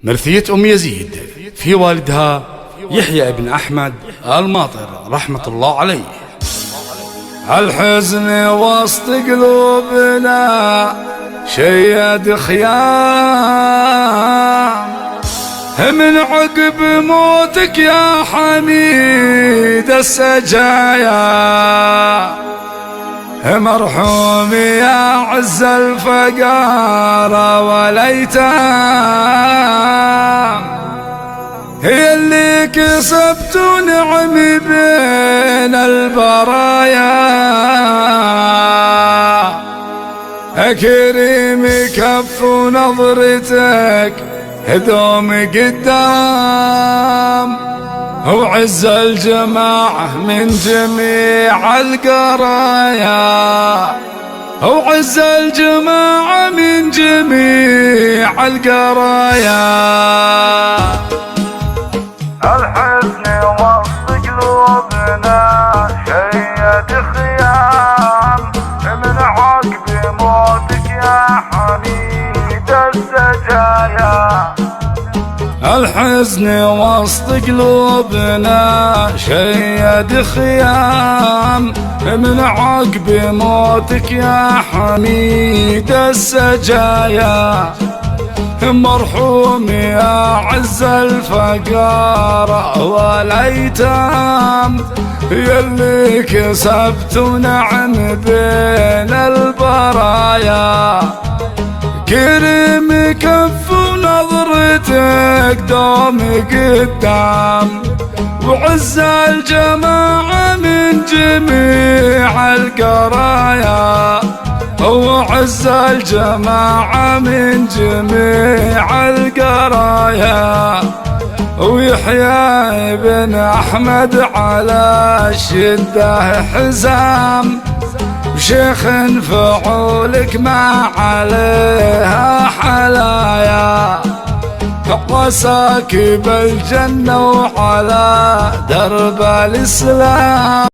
مرثية أم يزيد في والدها يحيى ابن أحمد الماطر رحمة الله عليه. الحزن وسط قلوبنا شيد خيام، من عقب موتك يا حميد السجايا، مرحوم يا عز الفقارة والايتام، هي اللي كسبت نعمي بين البرايا، كريم كف نظرتك هدوم قدام، وعز الجماعة من جميع القرايا، وعز الجماعة من جميع القرايا. الحزن وسط قلوبنا شيد خيام، من عقب موتك يا حميد السجايا. الحزن وسط قلوبنا شيد خيام، من عقب موتك يا حميد السجايا، مرحوم يا عز الفقارة والايتام، يلي كسبت نعم بين البرايا، كريم كف ونظرتك دوم قدام، وعز الجماعة من جميع القرايا، وعز الجماعة من جميع القرايا، ويحيى ابن أحمد على الشدة حزام، وشيخ فعولك ما عليها حلايا، وساكب الجنة وعلى درب الإسلام.